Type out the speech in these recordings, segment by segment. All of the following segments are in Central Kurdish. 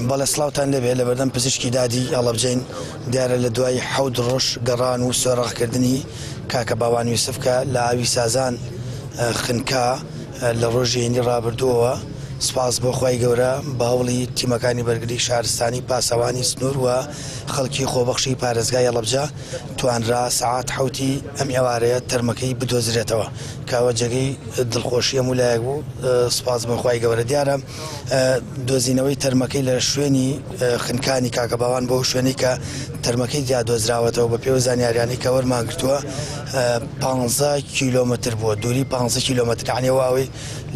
بەڵێ سڵاوتان لەبێ لە بەردەم پزیشکی دادی هەڵەبجەین دیارە لە دوای حەوت ڕۆژ گەڕان و سۆرەخکردنی کاکە باوان یوسف کە لە ئاوی سازان خنکا لە ڕۆژێنی ڕابردووەوە سپاس بۆ خۆی گەورە باوڵی تیمەکانی بەرگری شارستانی پاسەوانی سنوور و خەڵکی خۆبەخشی پارێزگای هەڵەبجە توانرا سەعات حەوتی ئەم ئێوارەیە تەرمەکەی بدۆزرێتەوە کاوە جێگەی دڵخۆشی هەمولایەک بوو. سپاس بۆ خۆی گەورە. دیارە دۆزینەوەی تەرمەکەی لە شوێنی خنکانی کاکە باوان بۆ شوێنی کە تەرمەکەی دیا دۆزراوەتەوە بە پێوە زانیاریانی کە وەرماگرتووە 15 کیلۆمتر بووە، دووری 15 کیلۆمتر عنێ واوی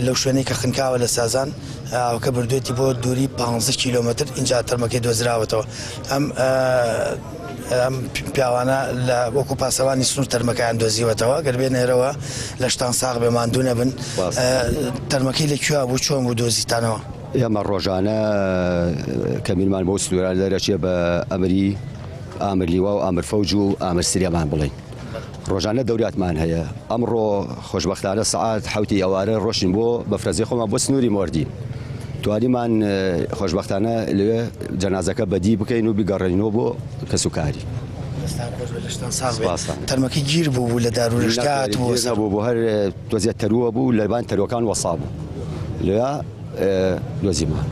لەو شوێنەی کە خنکاوە لە سازان ئەوکە بردوێتی بۆ دووری 15 کیلۆمتر اینجا تەرمەکەی دۆزراوەتەوە. ئەم پیاوانە لە وەکو پاسەوانی سنوور تەرمەکەیان دۆزیوەتەوە گەر بێنێرەوە لە شتان ساغ بێ ماندوو نەبن. تەرمەکەی لەکوێ بوو چۆن بوو دۆزیتانەوە؟ ئێمە ڕۆژانە کەمیلمان بۆ سنووران دەرەچێ بە ئەمری ئامرلیوا و ئامرفەوج و ئامر سریامان بڵێن. ڕۆژانە دەوراتمان هەیە. ئەمڕۆ خۆشبەختانە سەعات حەوتی ئەوارە ڕۆشن بۆ بە فرەزی خۆمان بۆ سنووری مۆردی. توانیمان خۆشبەختانە لەوێ جەنازەکە بەدی بکەین و بیگەڕێنەوە بۆ کەسوکاری. تەرمەکەی گیر بوو لە دارورشتات بوو بۆ هەر تۆزیە تەروە بوو لەبان تەرۆکان وەسا بوو لێە دۆزیمان.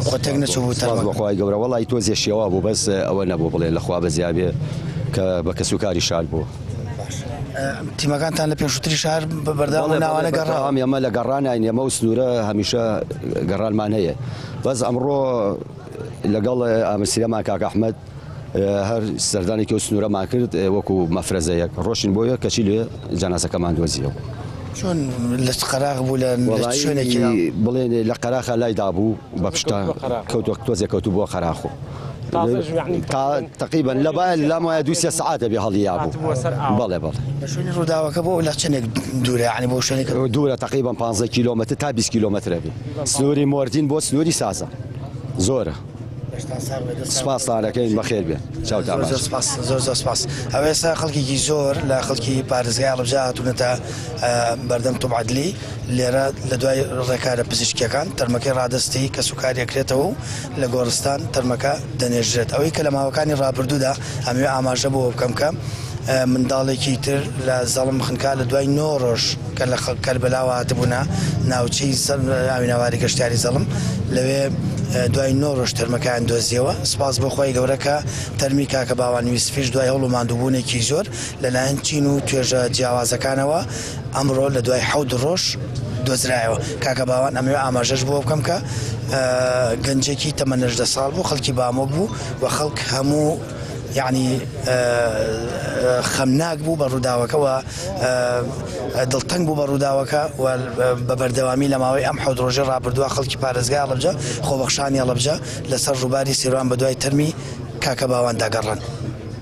خۆتێک نەچوو بەخوای گەورە وەڵی تۆزیە شێوا بوو بەس ئەوە نەبوو بڵێ لەخوا بەزیابێ کە بە کەسوکاری شار بوو. تیمەکانتان لە پێشووتری شار بەردەوام ناوانە گەڕام ئێمە لە گەڕانین ئێمە و سنوورە هەمیشە گەڕانمان هەیە. بەس ئەمڕۆ لەگەڵ ئامرسیرەمان کاک ئەحمەد هەر سەردانێکی و سنوورەمان کرد وەکو مەفرەزەیەک ڕۆشن بۆیە کەچی لێ جەنازەکەمان دۆزیەوە. چۆن لە قەراغ بوو لە شوێنێکی بڵێن لە قەراخە لایدا بوو بە پشتا کەوتوە تۆزێ کەوتو بۆ خەراخۆ تقریبا لەم وایە 2 ساعات بێ هەڵیا بوو. بەڵێ بەڵێ شوێنی ڕووداوەکە بۆ لە چەندێک دوورە عنی بۆ شوێنێک دوورە تقریبا 15 کیلۆمتر تا 20 کیلۆمتر بێ. سنووری مۆردین بۆ سنووری سازە زۆرە. سپاسانەکەین بەخێر بێ. زۆر سپاس. ئەوە ئێستا خەڵکێکی زۆر لە خەڵکی پارێزگای هەڵەبجە هاتوونەتە بەردەم توبعەدلی لێرە لە دوای ڕێکارە پزیشکیەکان تەرمەکەی ڕادستی کە سوکاریەکرێتەوە و لە گۆڕستان تەرمەکە دەنێژرێت. ئەوەی کە لە ماوەکانی ڕابردوودا ئەمێ ئاماژە بۆ بکەم کە منداڵێکی تر لە زەڵم خنکا لە دوای 9 ڕۆژ کە لە کەربەلاوە هاتبوونا ناوچەی ئاویناواری گەشتیاری زەڵم لەوێ دوای 9 ڕۆژ تەرمەکان دۆزیەوە. سپاس بۆ خۆی گەورە کە تەرمی کاکە باوان یوسفیش دوای هەوڵ و ماندووبوونێکی زۆر لەلایەن چین و توێژە جیاوازەکانەوە ئەمڕۆ لە دوای 7 ڕۆژ دۆزرایەوە. کاکە باوان ئەمێ ئاماژەش بۆ بکەم کە گەنجێکی تەمەن 19 ساڵ بوو خەڵکی بامۆک بوو و خەڵک هەموو یعنی خەمناک بوو بە ڕووداوەکەەوە دڵتەنگ بوو بە ڕووداوەکە و بە بەردەوامی لە ماوەی ئەم 7 ڕۆژە ڕابردووە خەڵکی پارێزگای هەڵەبجە خۆبەخشانی هەڵەبجە لەسەر ڕووباری سیروان بە دوای تەرمی کاکە باوان داگەڕن.